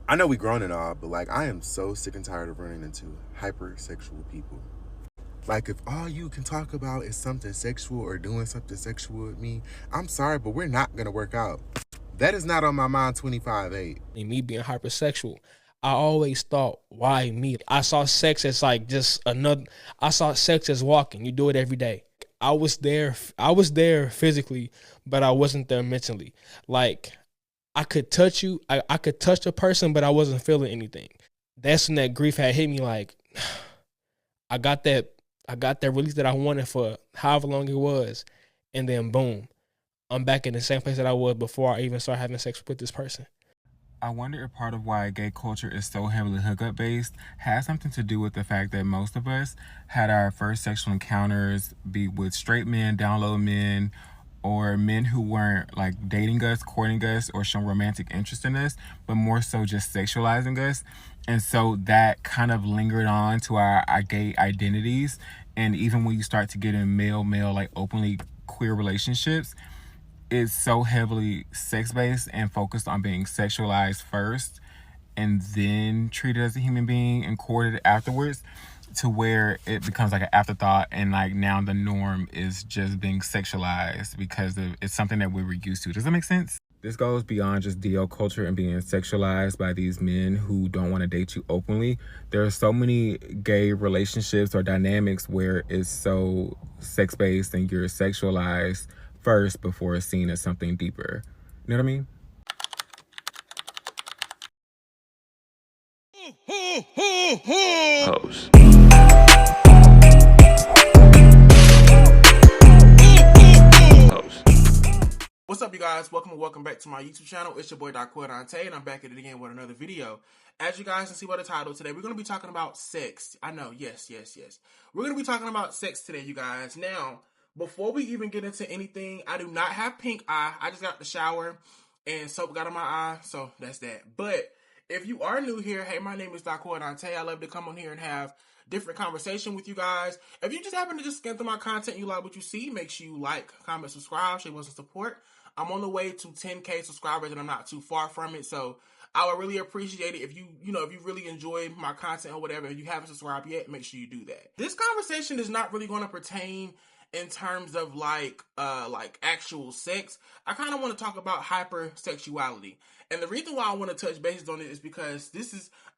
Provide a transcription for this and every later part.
I know we grown and all, but like I am so sick and tired of running into hypersexual people. Like if all you can talk about is something sexual or doing something sexual with me, I'm sorry, but we're not gonna work out. That is not on my mind 25/8. And me being hypersexual, I always thought, why me? I saw sex as like just another. I saw sex as walking. You do it every day. I was there. I was there physically, but I wasn't there mentally. Like I could touch you. I could touch a person, but I wasn't feeling anything. That's when that grief had hit me. Like I got that. I got that release that I wanted for however long it was, and then boom, I'm back in the same place that I was before I even started having sex with this person. I wonder if part of why gay culture is so heavily hookup based has something to do with the fact that most of us had our first sexual encounters be with straight men, down low men, or men who weren't like dating us, courting us, or showing romantic interest in us, but more so just sexualizing us. And so that kind of lingered on to our gay identities. And even when you start to get in male, like openly queer relationships, is so heavily sex based and focused on being sexualized first and then treated as a human being and courted afterwards, to where it becomes like an afterthought, and like now the norm is just being sexualized because it's something that we were used to. Does that make sense? This goes beyond just DL culture and being sexualized by these men who don't want to date you openly. There are so many gay relationships or dynamics where it's so sex based and you're sexualized first before it's seen as something deeper. You know what I mean? Hoes. What's up, you guys? Welcome back to my YouTube channel. It's your boy Dante, and I'm back at it again with another video. As you guys can see by the title, today we're going to be talking about sex. I know, yes. We're going to be talking about sex today, you guys. Now, before we even get into anything, I do not have pink eye. I just got the shower and soap got on my eye, so that's that. But if you are new here, hey, my name is Dante. I love to come on here and have different conversation with you guys. If you just happen to just scan through my content, you like what you see, make sure you like, comment, subscribe, show us some support. I'm on the way to 10K subscribers and I'm not too far from it. So I would really appreciate it if you really enjoy my content or whatever, and you haven't subscribed yet, make sure you do that. This conversation is not really going to pertain in terms of like actual sex. I kind of want to talk about hypersexuality. And the reason why I want to touch bases on it is because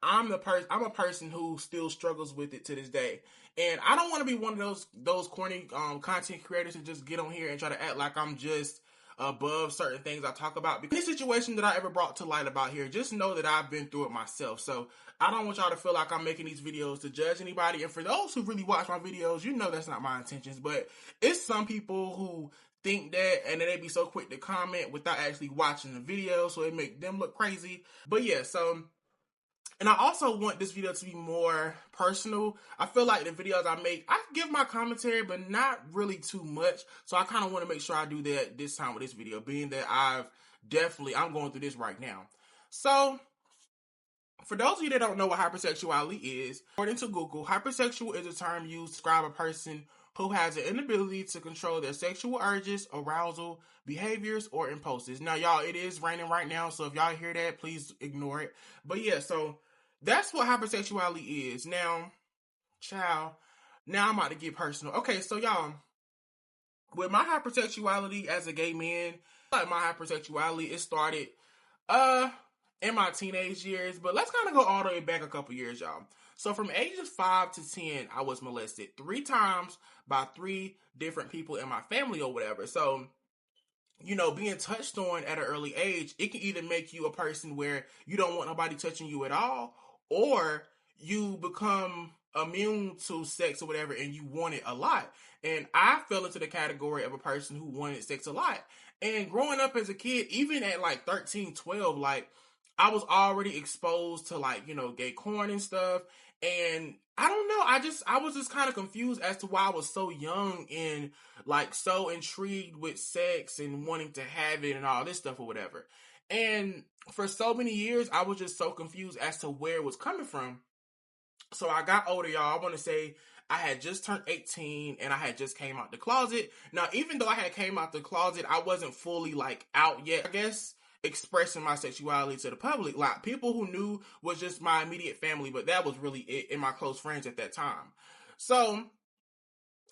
I'm a person who still struggles with it to this day. And I don't want to be one of those corny content creators who just get on here and try to act like I'm just above certain things I talk about. Because any situation that I ever brought to light about here, just know that I've been through it myself. So I don't want y'all to feel like I'm making these videos to judge anybody. And for those who really watch my videos, you know that's not my intentions. But it's some people who think that, and then they be so quick to comment without actually watching the video, so it make them look crazy. But yeah, so, and I also want this video to be more personal. I feel like the videos I make, I give my commentary, but not really too much. So I kind of want to make sure I do that this time with this video, being that I'm going through this right now. So, for those of you that don't know what hypersexuality is, according to Google, hypersexual is a term used to describe a person who has an inability to control their sexual urges, arousal, behaviors, or impulses. Now, y'all, it is raining right now, so if y'all hear that, please ignore it. But yeah, so that's what hypersexuality is. Now, child, now I'm about to get personal. Okay, so y'all, with my hypersexuality as a gay man, like my hypersexuality, it started in my teenage years, but let's kind of go all the way back a couple years, y'all. So from ages 5 to 10, I was molested 3 times by 3 different people in my family or whatever. So, being touched on at an early age, it can either make you a person where you don't want nobody touching you at all, or you become immune to sex or whatever and you want it a lot. And I fell into the category of a person who wanted sex a lot. And growing up as a kid, even at like 13, 12, like I was already exposed to like, gay corn and stuff. And I don't know, I was just kind of confused as to why I was so young and like so intrigued with sex and wanting to have it and all this stuff or whatever. And for so many years, I was just so confused as to where it was coming from. So I got older, y'all. I want to say I had just turned 18 and I had just came out the closet. Now, even though I had came out the closet, I wasn't fully like out yet, I guess. expressing my sexuality to the public. Like, people who knew was just my immediate family, but that was really it, and my close friends at that time. So,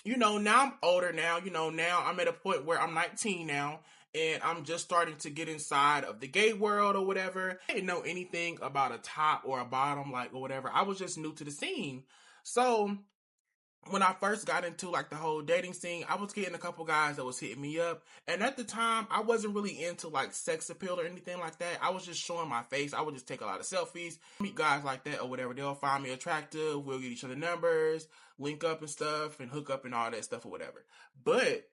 now I'm older now. Now I'm at a point where I'm 19 now, and I'm just starting to get inside of the gay world or whatever. I didn't know anything about a top or a bottom, like, or whatever. I was just new to the scene. So when I first got into like the whole dating scene, I was getting a couple guys that was hitting me up. And at the time, I wasn't really into like sex appeal or anything like that. I was just showing my face. I would just take a lot of selfies, meet guys like that or whatever. They'll find me attractive. We'll get each other numbers, link up and stuff, and hook up and all that stuff or whatever. But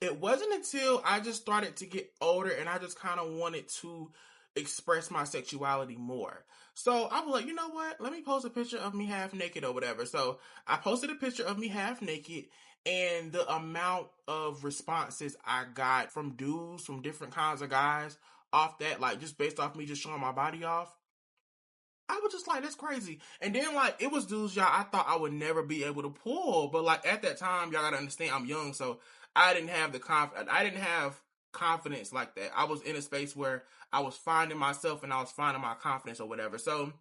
it wasn't until I just started to get older and I just kind of wanted to express my sexuality more. So I was like, you know what? Let me post a picture of me half naked or whatever. So I posted a picture of me half naked, and the amount of responses I got from dudes, from different kinds of guys off that, like just based off me just showing my body off, I was just like, that's crazy. And then, like, it was dudes, y'all, I thought I would never be able to pull. But, like, at that time, y'all gotta understand, I'm young, so I didn't have confidence like that. I was in a space where I was finding myself and I was finding my confidence or whatever. So,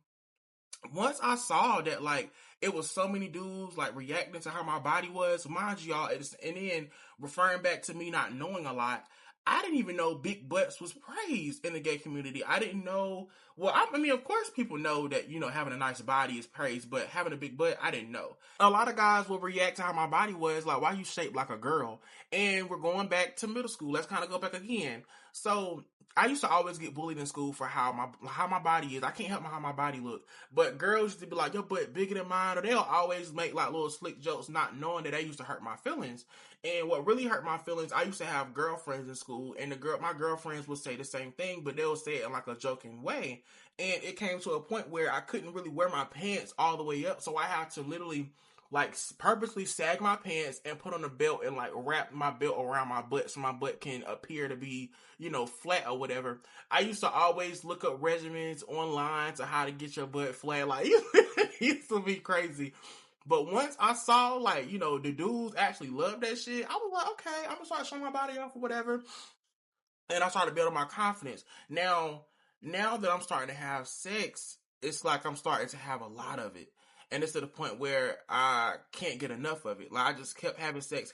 once I saw that, like, it was so many dudes, like, reacting to how my body was, mind you, y'all, and then referring back to me not knowing a lot, I didn't even know big butts was praised in the gay community. I didn't know. Well, I mean, of course, people know that, having a nice body is praised, but having a big butt, I didn't know. A lot of guys will react to how my body was, like, why you shaped like a girl? And we're going back to middle school. Let's kind of go back again. So I used to always get bullied in school for how my body is. I can't help how my body look. But girls used to be like, your butt bigger than mine, or they'll always make like little slick jokes, not knowing that they used to hurt my feelings. And what really hurt my feelings, I used to have girlfriends in school, and my girlfriends would say the same thing, but they'll say it in like a joking way. And it came to a point where I couldn't really wear my pants all the way up, so I had to literally like purposely sag my pants and put on a belt and like wrap my belt around my butt so my butt can appear to be, flat or whatever. I used to always look up regimens online to how to get your butt flat. Like, it used to be crazy. But once I saw, like, the dudes actually love that shit, I was like, okay, I'm gonna start showing my body off or whatever. And I started building my confidence. Now that I'm starting to have sex, it's like I'm starting to have a lot of it. And it's to the point where I can't get enough of it. Like, I just kept having sex.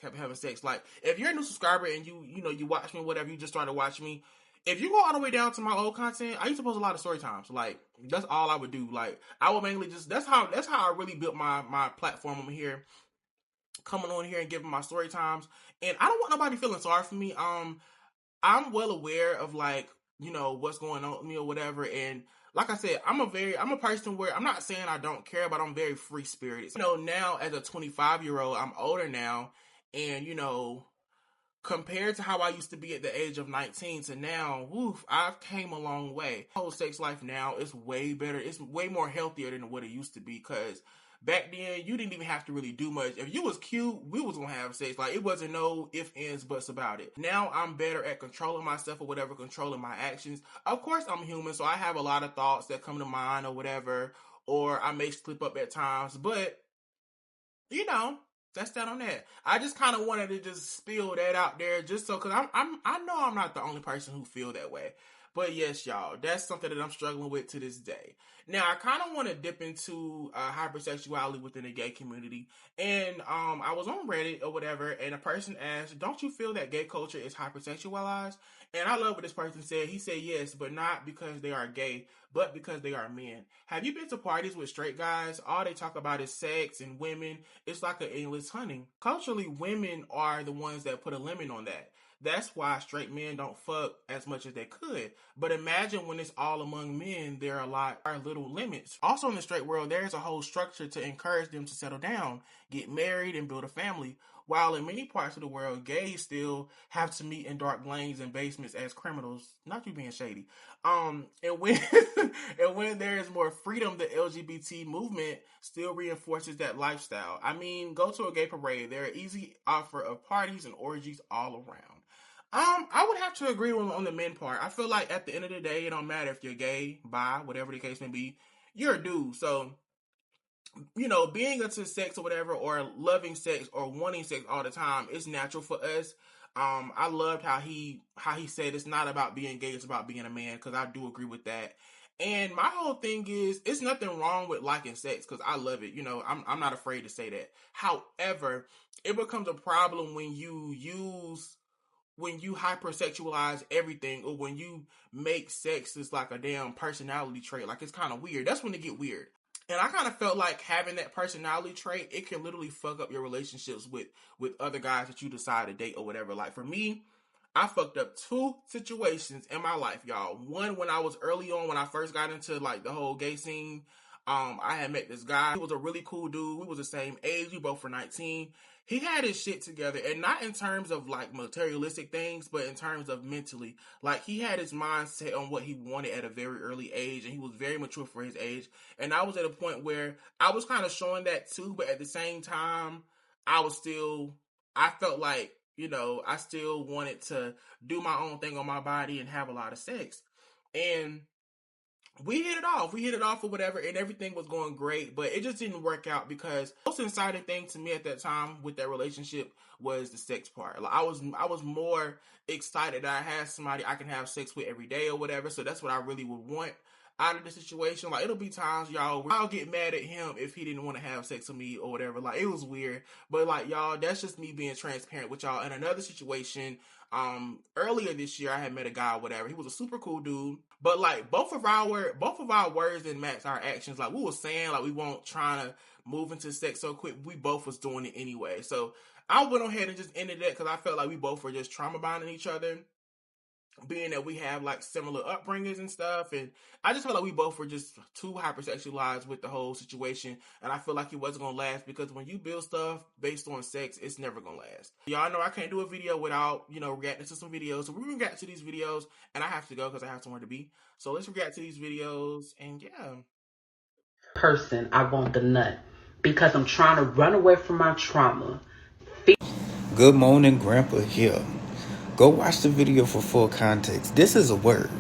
Like, if you're a new subscriber and you watch me, whatever, you just started watching me, if you go all the way down to my old content, I used to post a lot of story times. Like, that's all I would do. Like, I would mainly that's how I really built my platform over here, coming on here and giving my story times. And I don't want nobody feeling sorry for me. I'm well aware of, like, what's going on with me or whatever. And like I said, I'm a person where I'm not saying I don't care, but I'm very free spirited. Now as a 25-year-old, I'm older now, and compared to how I used to be at the age of 19 to now, woof, I've came a long way. Whole sex life now is way better. It's way more healthier than what it used to be, because back then you didn't even have to really do much. If you was cute, we was gonna have sex. Like, it wasn't no ifs, ands, buts about it. Now I'm better at controlling myself or whatever, controlling my actions. Of course, I'm human, so I have a lot of thoughts that come to mind or whatever, or I may slip up at times, but that's that on that. I just kind of wanted to just spill that out there, just so, because I know I'm not the only person who feel that way. But yes, y'all, that's something that I'm struggling with to this day. Now, I kind of want to dip into hypersexuality within the gay community. And I was on Reddit or whatever, and a person asked, don't you feel that gay culture is hypersexualized? And I love what this person said. He said yes, but not because they are gay, but because they are men. Have you been to parties with straight guys? All they talk about is sex and women. It's like an endless hunting. Culturally, women are the ones that put a limit on that. That's why straight men don't fuck as much as they could. But imagine when it's all among men, there are little limits. Also in the straight world, there's a whole structure to encourage them to settle down, get married, and build a family. While in many parts of the world, gays still have to meet in dark lanes and basements as criminals. Not you being shady. And when and when there is more freedom, the LGBT movement still reinforces that lifestyle. I mean, go to a gay parade. There are easy offer of parties and orgies all around. I would have to agree on the men part. I feel like at the end of the day, it don't matter if you're gay, bi, whatever the case may be, you're a dude. So, being into sex or whatever, or loving sex or wanting sex all the time is natural for us. I loved how he said it's not about being gay, it's about being a man, because I do agree with that. And my whole thing is, it's nothing wrong with liking sex, because I love it. You know, I'm not afraid to say that. However, it becomes a problem when you hypersexualize everything, or when you make sex is like a damn personality trait. Like, it's kind of weird. That's when it get weird. And I kind of felt like having that personality trait, it can literally fuck up your relationships with other guys that you decide to date or whatever. Like, for me, I fucked up 2 situations in my life, y'all. One, when I was early on, when I first got into like the whole gay scene. I had met this guy. He was a really cool dude. We was the same age. We both were 19. He had his shit together, and not in terms of like materialistic things, but in terms of mentally. Like, he had his mindset on what he wanted at a very early age, and he was very mature for his age. And I was at a point where I was kind of showing that too, but at the same time, I felt like, I still wanted to do my own thing on my body and have a lot of sex. And we hit it off. We hit it off or whatever, and everything was going great, but it just didn't work out because the most exciting thing to me at that time with that relationship was the sex part. Like, I was more excited that I had somebody I can have sex with every day or whatever. So that's what I really would want out of the situation. Like, it'll be times, y'all, where I'll get mad at him if he didn't want to have sex with me or whatever. Like, it was weird, but like, y'all, that's just me being transparent with y'all. In another situation, earlier this year, I had met a guy or whatever. He was a super cool dude, but like, both of our words didn't match our actions. Like, we were saying like we weren't trying to move into sex so quick. We both was doing it anyway. So I went ahead and just ended that because I felt like we both were just trauma bonding each other, being that we have like similar upbringings and stuff. And I just felt like we both were just too hypersexualized with the whole situation. And I feel like it wasn't gonna last, because when you build stuff based on sex, it's never gonna last. Y'all know I can't do a video without, reacting to some videos. So we're gonna react to these videos, and I have to go because I have somewhere to be. So let's react to these videos, and yeah. Person, I want the nut because I'm trying to run away from my trauma. Good morning, Grandpa here. Go watch the video for full context. This is a word.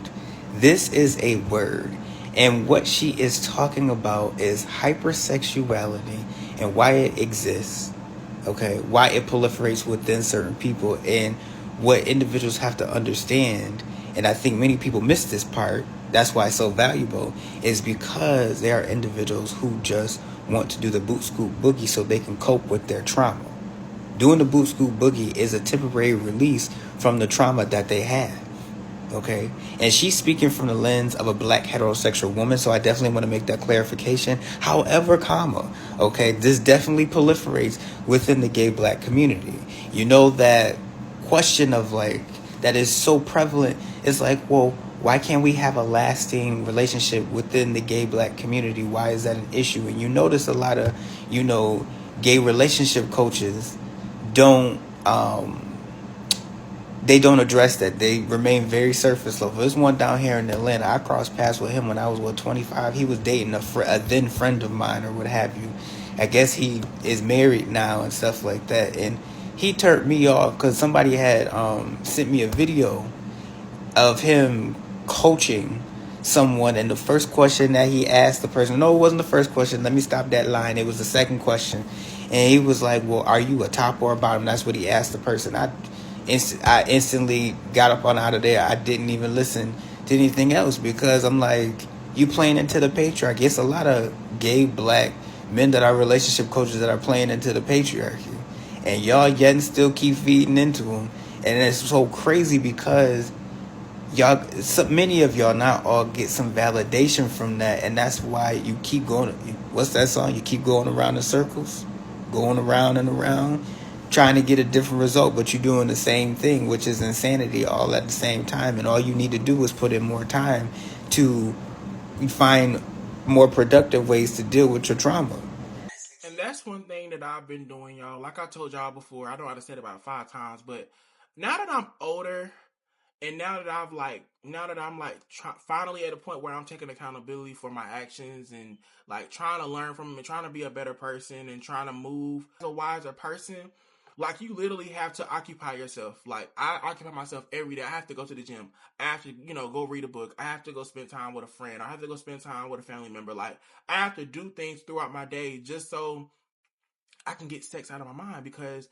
This is a word. And what she is talking about is hypersexuality and why it exists. Okay, why it proliferates within certain people, and what individuals have to understand. And I think many people miss this part. That's why it's so valuable, is because there are individuals who just want to do the boot scoop boogie so they can cope with their trauma. Doing the boot scoop boogie is a temporary release from the trauma that they have. Okay, and she's speaking from the lens of a black heterosexual woman, so I definitely want to make that clarification. However, okay, this definitely proliferates within the gay black community. You know, that question of like, that is so prevalent. It's like, well, why can't we have a lasting relationship within the gay black community? Why is that an issue? And you notice a lot of, gay relationship coaches don't they don't address that. They remain very surface level. There's one down here in Atlanta. I crossed paths with him when I was 25. He was dating a then friend of mine or what have you. I guess he is married now and stuff like that. And he turned me off because somebody had sent me a video of him coaching someone, and the first question that he asked the person, no, it wasn't the first question, let me stop that line, it was the second question, and he was like, well, are you a top or a bottom? That's what he asked the person. I instantly got up on out of there. I didn't even listen to anything else, because I'm like, you playing into the patriarchy. It's a lot of gay black men that are relationship coaches that are playing into the patriarchy, and y'all yet and still keep feeding into them. And it's so crazy because y'all, so many of y'all, not all, get some validation from that, and that's why you keep going. What's that song? You keep going around in circles, going around and around, trying to get a different result, but you're doing the same thing, which is insanity, all at the same time. And all you need to do is put in more time to find more productive ways to deal with your trauma. And that's one thing that I've been doing, y'all. Like I told y'all before, I know I said it about 5 times, but now that I'm older, and now that I'm like finally at a point where I'm taking accountability for my actions, and like trying to learn from them and trying to be a better person and trying to move as a wiser person, like, you literally have to occupy yourself. Like, I occupy myself every day. I have to go to the gym. I have to, go read a book. I have to go spend time with a friend. I have to go spend time with a family member. Like, I have to do things throughout my day just so I can get sex out of my mind, because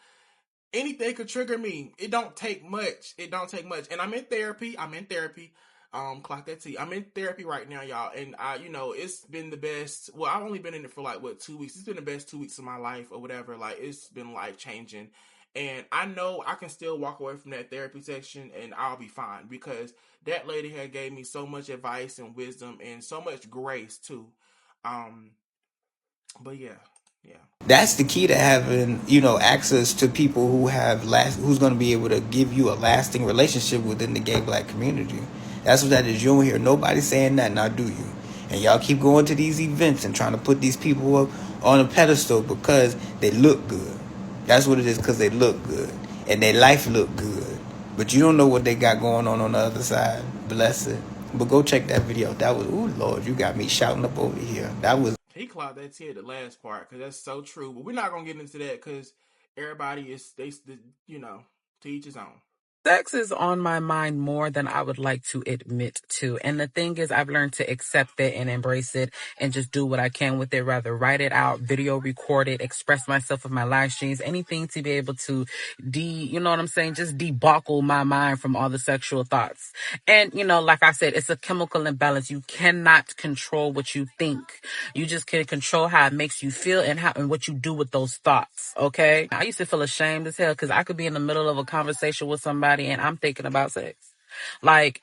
anything could trigger me. It don't take much. It don't take much. And I'm in therapy. Clock that T. I'm in therapy right now, y'all. And it's been the best. Well, I've only been in it for like 2 weeks. It's been the best 2 weeks of my life or whatever. Like, it's been life changing. And I know I can still walk away from that therapy section and I'll be fine, because that lady had gave me so much advice and wisdom and so much grace too. But yeah. That's the key to having, access to people who's going to be able to give you a lasting relationship within the gay black community. That's what that is. You don't hear nobody saying that, now do you? And y'all keep going to these events and trying to put these people up on a pedestal because they look good. That's what it is, because they look good and their life look good. But you don't know what they got going on the other side. Bless it. But go check that video. That was, ooh, Lord, you got me shouting up over here. That was. He clocked that T at the last part, because that's so true. But we're not gonna get into that because everybody is to each his own. Sex is on my mind more than I would like to admit to. And the thing is, I've learned to accept it and embrace it and just do what I can with it. Rather write it out, video record it, express myself with my live streams, anything to be able to just debuckle my mind from all the sexual thoughts. And, like I said, it's a chemical imbalance. You cannot control what you think. You just can control how it makes you feel and what you do with those thoughts. Okay. I used to feel ashamed as hell because I could be in the middle of a conversation with somebody and I'm thinking about sex. Like,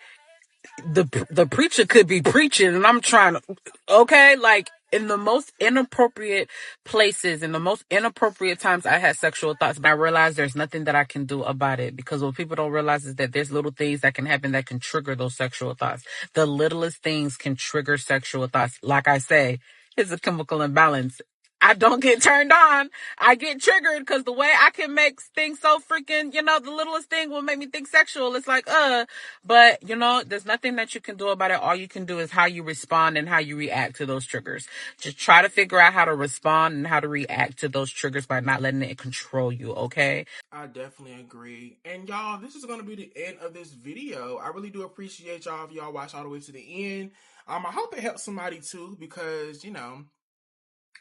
the preacher could be preaching and I'm trying to, okay, like in the most inappropriate places, in the most inappropriate times, I had sexual thoughts, but I realized there's nothing that I can do about it, because what people don't realize is that there's little things that can happen that can trigger those sexual thoughts. The littlest things can trigger sexual thoughts. Like I say, it's a chemical imbalance. I don't get turned on. I get triggered because the way I can make things so freaking, the littlest thing will make me think sexual. It's like, but there's nothing that you can do about it. All you can do is how you respond and how you react to those triggers. Just try to figure out how to respond and how to react to those triggers by not letting it control you. Okay. I definitely agree. And y'all, this is going to be the end of this video. I really do appreciate y'all if y'all watch all the way to the end. I hope it helps somebody too, because,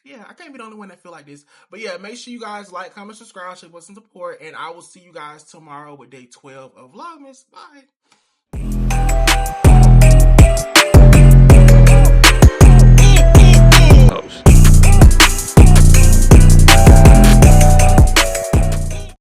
yeah, I can't be the only one that feel like this. But yeah, make sure you guys like, comment, subscribe, show us some support, and I will see you guys tomorrow with day 12 of Vlogmas. Bye.